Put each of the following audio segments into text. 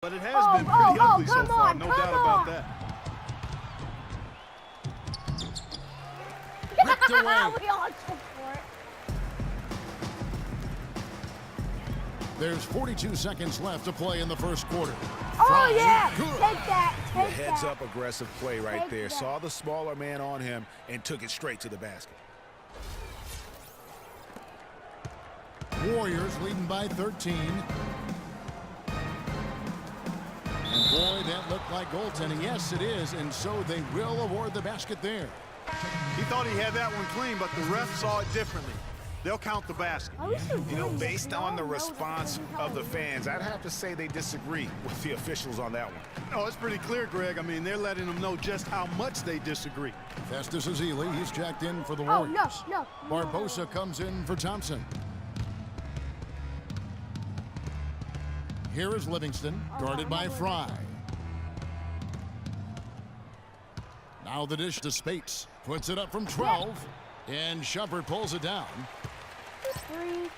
But it has been pretty ugly so far, no doubt about that. Ripped away. We all took for it. There's 42 seconds left to play in the first quarter. Oh, Fry, yeah. good. Take that. The Take heads that. up aggressive play right Take there. that. Saw the smaller man on him and took it straight to the basket. Warriors leading by 13. And boy, that looked like goaltending. Yes, it is, and so they will award the basket there. He thought he had that one clean, but the ref saw it differently. They'll count the basket. Are we still You know, doing this? based We on the all know response that of the fans, I'd have to say they disagree with the officials on that one. No, it's pretty clear, Greg. I mean, they're letting them know just how much they disagree. Festus Ezeli, he's jacked in for the Oh, Warriors. no. Barbosa comes in for Thompson. Here is Livingston, guarded by Fry. Now the dish to Spates. Puts it up from 12. And Shumpert pulls it down. 3, 2,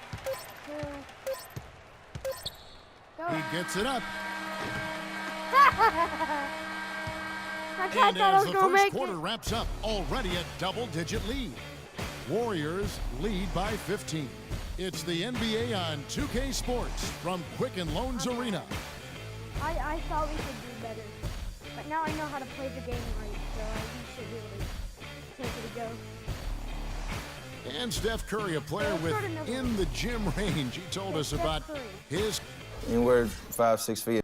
go. He gets it up. I And thought I as was the going to first make quarter it. wraps up, already a double-digit lead. Warriors lead by 15. It's the NBA on 2K Sports from Quicken Loans Arena. I thought we could do better. But now I know how to play the game right, so we should be able to take it a go. And Steph Curry, a player within the gym range. He told us Steph about Curry. his... Anywhere 5-6 feet.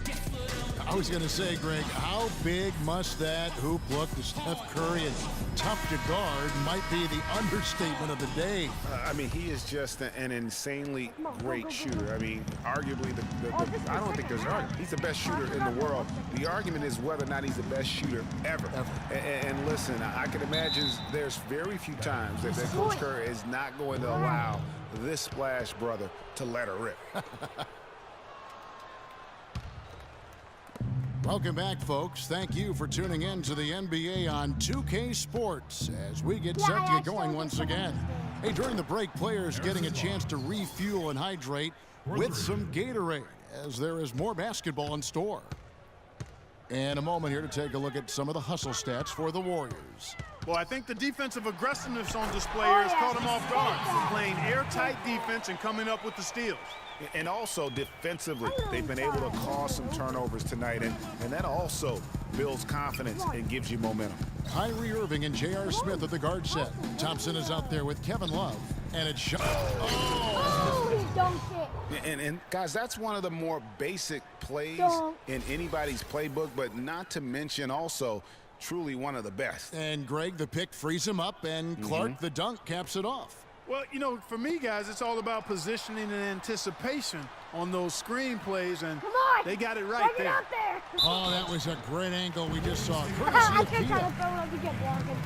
I was going to say, Greg, how big must that hoop look to Steph Curry? It's tough to guard, might be the understatement of the day. I mean, he is just an insanely great shooter. I mean, arguably, I don't think there's an argument. He's the best shooter in the world. The argument is whether or not he's the best shooter ever. And listen, I can imagine there's very few times that Coach Curry is not going to allow this splash brother to let her rip. Welcome back, folks. Thank you for tuning in to the NBA on 2K Sports as we get set to get going once again. Hey, during the break, players getting a chance to refuel and hydrate with some Gatorade as there is more basketball in store. And a moment here to take a look at some of the hustle stats for the Warriors. Well, I think the defensive aggressiveness on display here has caught him off guard. Playing airtight defense and coming up with the steals. And also defensively, they've been able to cause some turnovers tonight, and that also builds confidence and gives you momentum. Kyrie Irving and J.R. Smith at the guard set. Thompson is out there with Kevin Love, and it's shot. Oh, he dunked it. And guys, that's one of the more basic plays in anybody's playbook, but not to mention also truly one of the best. And Greg, the pick frees him up, and Clark, the dunk, caps it off. Well, you know, for me, guys, it's all about positioning and anticipation on those screen plays, and Come on. they got it right Bring it there. out there. Oh, that was a great angle we just saw. I Courtesy of kept trying Peel. to throw it up to get blocking.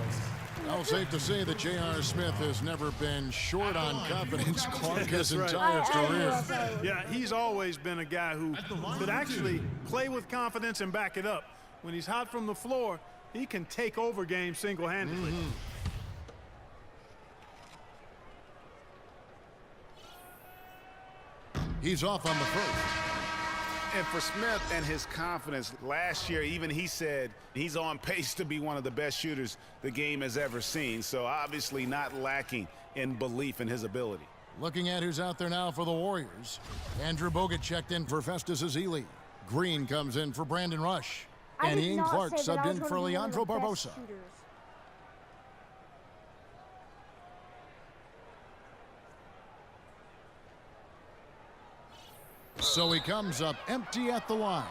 Well, safe to say that J.R. Smith has never been short on confidence. Clark his That's right. entire career. Yeah, he's always been a guy who could actually play with confidence and back it up. When he's hot from the floor, he can take over games single-handedly. He's off on the first. And for Smith and his confidence, last year even he said he's on pace to be one of the best shooters the game has ever seen. So obviously not lacking in belief in his ability. Looking at who's out there now for the Warriors. Andrew Bogut checked in for Festus Ezeli. Green comes in for Brandon Rush. And Ian Clark subbed in for Leandro Barbosa. So he comes up empty at the line.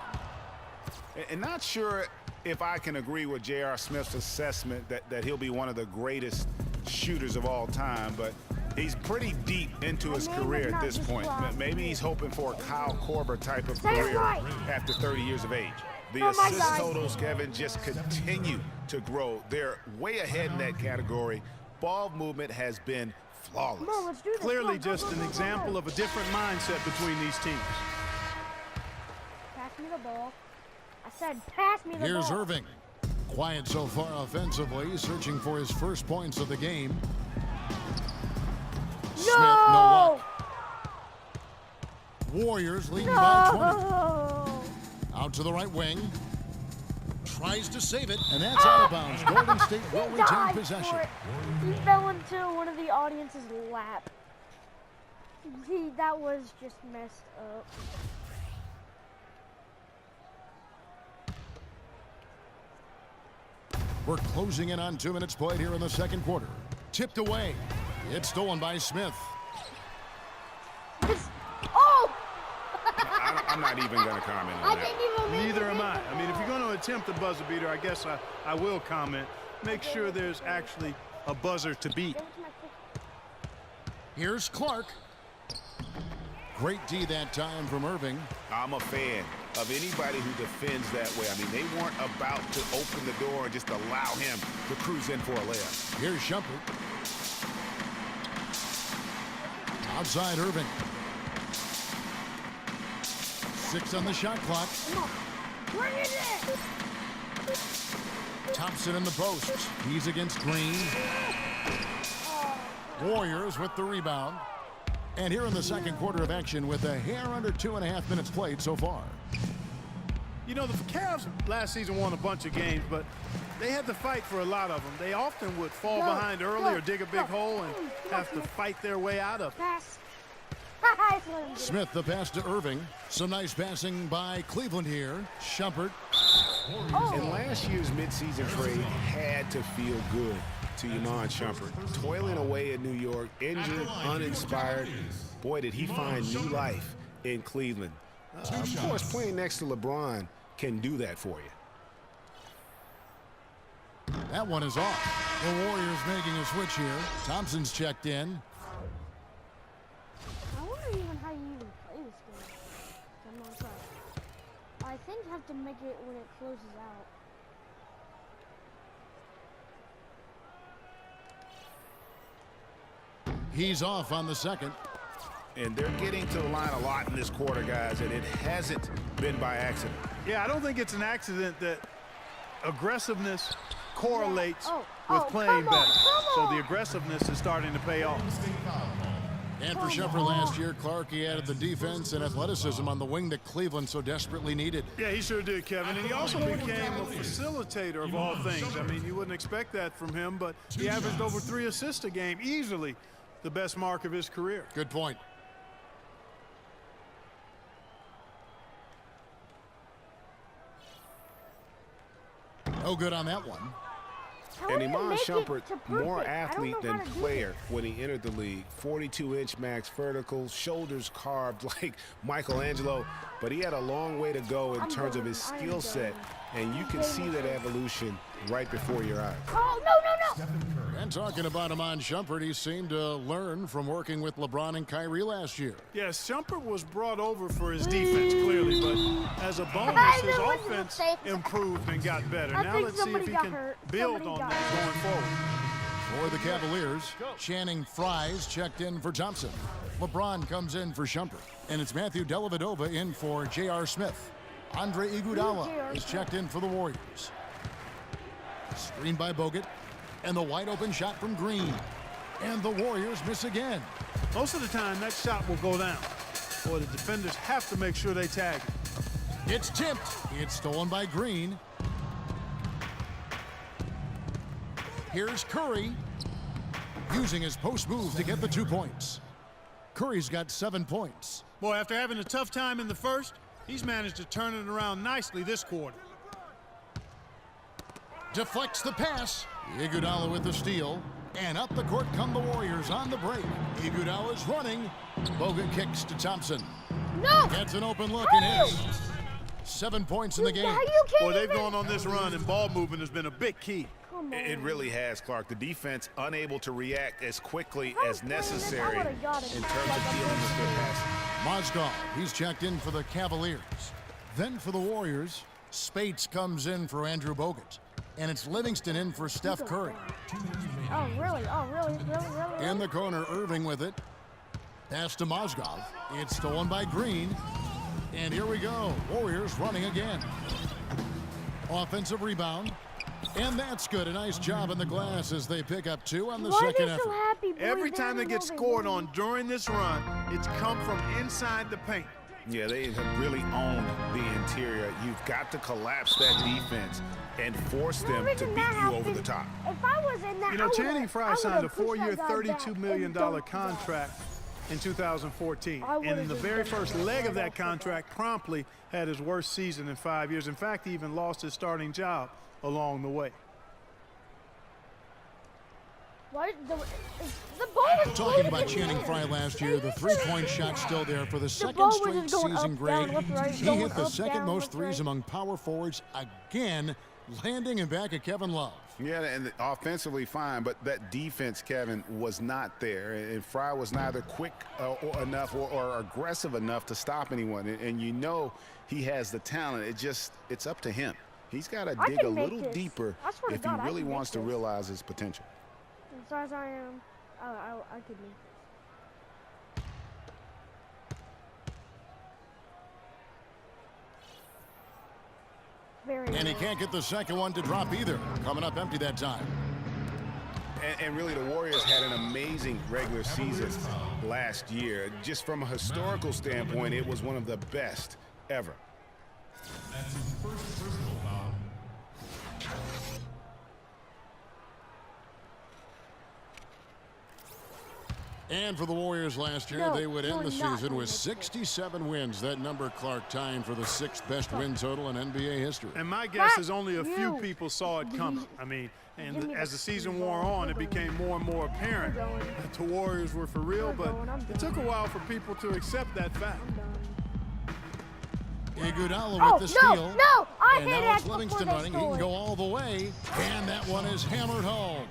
And not sure if I can agree with J.R. Smith's assessment that he'll be one of the greatest shooters of all time, but he's pretty deep into his career at this point. Maybe he's hoping for a Kyle Korver type of career after 30 years of age. The assist totals, Kevin, just continue to grow. They're way ahead in that category. Ball movement has been flawless. Come on, let's do this. Clearly just an example of a different mindset between these teams. Pass me the ball. I said pass me the ball. Here's Irving. Quiet so far offensively, searching for his first points of the game. Smith, no luck. Warriors leading by 20. Out to the right wing. Tries to save it, and that's out of bounds. Golden State will He retain died possession. for it. He fell into one of the audience's lap. That was just messed up. We're closing in on 2 minutes played here in the second quarter. Tipped away. It's stolen by Smith. Oh! I'm not even going to comment on I that. didn't even mean Neither to am hit I. the I mean, if ball. you're going to attempt a buzzer beater, I guess I will comment. Make sure there's actually a buzzer to beat. Give it to my quick- Here's Clark. Great D that time from Irving. I'm a fan of anybody who defends that way. I mean, they weren't about to open the door and just allow him to cruise in for a layup. Here's Shumpert. Outside Irving. 6 on the shot clock. Come on. Bring it in! Thompson in the post. He's against Green. Warriors with the rebound. And here in the second quarter of action with a hair under 2.5 minutes played so far. You know, the Cavs last season won a bunch of games, but they had to fight for a lot of them. They often would fall behind early or dig a big hole and have to fight their way out of it. Pass. Let him get it. Smith the pass to Irving. Some nice passing by Cleveland here. Shumpert. And last year's midseason trade had to feel good to Iman Shumpert. Toiling away in New York, injured, uninspired. Boy, did he find new life in Cleveland. Of course, playing next to LeBron can do that for you. That one is off. The Warriors making a switch here. Thompson's checked in. I wonder even how you even play this game. I'm not sure. I think you have to make it when it closes out. He's off on the second. And they're getting to the line a lot in this quarter, guys, and it hasn't been by accident. Yeah, I don't think it's an accident that aggressiveness correlates Oh, with oh, playing come on, better. come So on. the aggressiveness is starting to pay off. And for Shumpert last year, Clark, he added the defense and athleticism on the wing that Cleveland so desperately needed. Yeah, he sure did, Kevin. And he also became a facilitator of all things. I mean, you wouldn't expect that from him, but he averaged over 3 assists a game, easily the best mark of his career. Good point. No good on that one. How And do you Iman make it Shumpert, to more perfect? I don't athlete know than how to do player it. when he entered the league. 42-inch max vertical, shoulders carved like Michelangelo. But he had a long way to go in I'm terms of done. his I am skill set. done. And you can see that evolution right before your eyes. Oh, no, no, no! And talking about Iman Shumpert, he seemed to learn from working with LeBron and Kyrie last year. Yes, Shumpert was brought over for his defense, clearly, but as a bonus, I his knew it was a offense mistake. improved and got better. I Now think let's see if somebody he got can hurt. build Somebody on got that hurt. going forward. For the Cavaliers, Channing Frye's checked in for Thompson. LeBron comes in for Shumpert. And it's Matthew Dellavedova in for J.R. Smith. Andre Iguodala is checked in for the Warriors. Screened by Bogut. And the wide open shot from Green. And the Warriors miss again. Most of the time, that shot will go down. Boy, the defenders have to make sure they tag it. It's tipped. It's stolen by Green. Here's Curry. Using his post move to get the 2 points. Curry's got 7 points. Boy, after having a tough time in the first, he's managed to turn it around nicely this quarter. Deflects the pass. Iguodala with the steal. And up the court come the Warriors on the break. Iguodala's running. Bogut kicks to Thompson. No! Gets an open look and hits. 7 points in the game. How you can't Boy, they've even... gone on this run, and ball movement has been a big key. Come on. It really has, Clark. The defense unable to react as quickly If I was as playing this, I necessary would've got it. in terms of dealing with their passing. Mozgov, he's checked in for the Cavaliers. Then for the Warriors, Spates comes in for Andrew Bogut. And it's Livingston in for Steph Curry. Oh, really? Oh, really? Really? In the corner, Irving with it. Pass to Mozgov. It's stolen by Green. And here we go. Warriors running again. Offensive rebound. And that's good. A nice job in the glass as they pick up 2 on the Why are second they effort. so happy? Boy, Every time they don't get know scored win. on during this run, it's come from inside the paint. Yeah, they have really owned the interior. You've got to collapse that defense and force them to beat you over the top. If I was in that, You know, I Channing would've- Frye I signed a would've pushed four-year, that guy $32 back million and dunked that. contract in 2014. I would've And the just very dunked first that leg of right that off the bat. contract promptly had his worst season in 5 years. In fact, he even lost his starting job along the way. Why, the ball was Talking going about in Channing there. Frye last year, the three-point shot still there for the ball second was straight just going season up, grade. down, left, right, He going hit the up, second down, most left, threes right. among power forwards again, landing and back at Kevin Love. Yeah, and offensively fine, but that defense, Kevin, was not there. And Frye was neither quick enough or aggressive enough to stop anyone. And you know he has the talent. It's up to him. He's got to dig a can make little this. deeper I swear to if God, he I really can make wants to this. realize his potential. As far as I am, I could make this. Very And he nice. can't get the second one to drop either. Coming up empty that time. And really, the Warriors had an amazing regular season last year. Just from a historical standpoint, it was one of the best ever. That's his first personal foul. And for the Warriors last year, No, they would end you're the not season gonna with make this. 67 wins. That number, Clark, tying for the 6th best win total in NBA history. And my guess Fuck is only a few you. people saw it coming. I mean, Give and me as the the season ball. wore on, We're it going. became more and more apparent We're going. that the Warriors were for real, We're but going. I'm it took a done. while for people to accept that fact. Iguodala Oh, with the no, steal. no, I And hit now it it's before Livingston they running. He stole can it. go all the way. And that one is hammered home.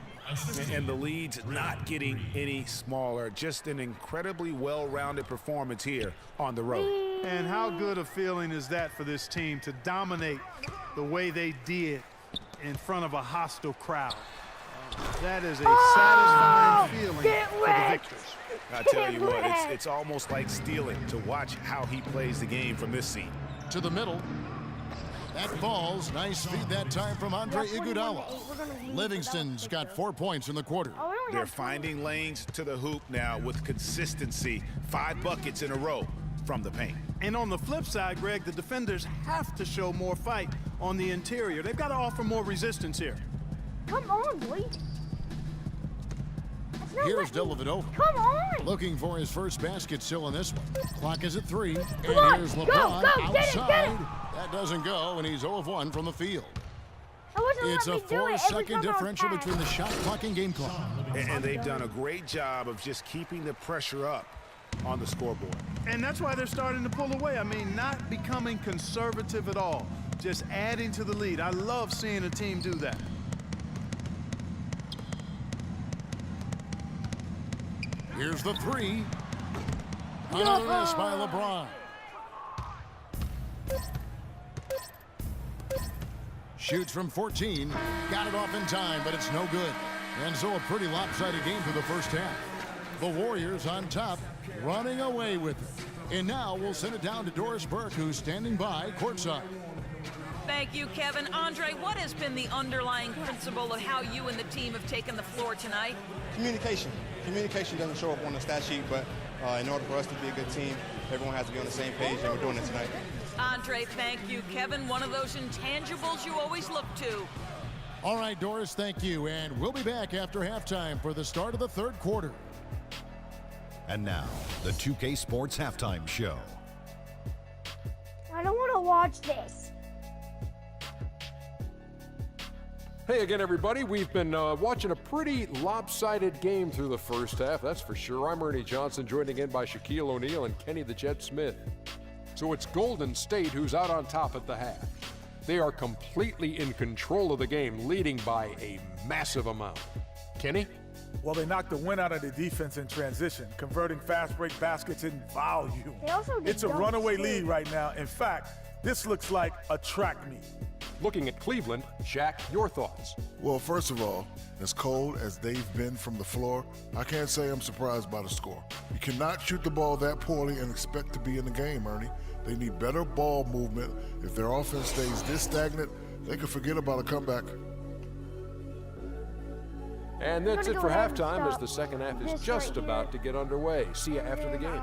And the lead's not getting any smaller. Just an incredibly well-rounded performance here on the road. And how good a feeling is that for this team to dominate the way they did in front of a hostile crowd? That is a satisfying feeling get for the wrecked. victors. I tell you what, Get it's almost like stealing to watch how he plays the game from this seat. To the middle. That falls. Nice feed that time from Andre Yeah, 41 to 8. Iguodala. We're gonna lose Livingston's without got Victor. 4 points in the quarter. Oh, we only They're have 20. finding lanes to the hoop now with consistency. 5 buckets in a row from the paint. And on the flip side, Greg, the defenders have to show more fight on the interior. They've got to offer more resistance here. Come on, boy. That's not Here's letting- Dellavedova. Come on. Looking for his first basket still in this one. Clock is at 3. And on, here's go, LeBron go, get it, outside. get it. That doesn't go, and he's 0 of 1 from the field. I wasn't It's a letting me do it every 4-second time I differential passed. between the shot clock and game clock. And they've done a great job of just keeping the pressure up on the scoreboard. And that's why they're starting to pull away. I mean, not becoming conservative at all, just adding to the lead. I love seeing a team do that. Here's the 3. Another miss by LeBron. Shoots from 14. Got it off in time, but it's no good. And so a pretty lopsided game for the first half. The Warriors on top, running away with it. And now we'll send it down to Doris Burke, who's standing by courtside. Thank you, Kevin. Andre, what has been the underlying principle of how you and the team have taken the floor tonight? Communication. Communication doesn't show up on the stat sheet, but in order for us to be a good team, everyone has to be on the same page, and we're doing it tonight. Andre, thank you. Kevin, one of those intangibles you always look to. All right, Doris, thank you. And we'll be back after halftime for the start of the third quarter. And now, the 2K Sports Halftime Show. I don't want to watch this. Hey again, everybody. We've been watching a pretty lopsided game through the first half, that's for sure. I'm Ernie Johnson, joined again by Shaquille O'Neal and Kenny the Jet Smith. So it's Golden State who's out on top at the half. They are completely in control of the game, leading by a massive amount. Kenny? Well, they knocked the wind out of the defense in transition, converting fast break baskets in volume. They also did It's a dunks, runaway too. lead right now. In fact, this looks like a track meet. Looking at Cleveland, Shaq, your thoughts? Well, first of all, as cold as they've been from the floor, I can't say I'm surprised by the score. You cannot shoot the ball that poorly and expect to be in the game, Ernie. They need better ball movement. If their offense stays this stagnant, they could forget about a comeback. And that's I'm it gonna for go ahead and halftime as stop the second half is this just right about here. to get underway. See you after the game.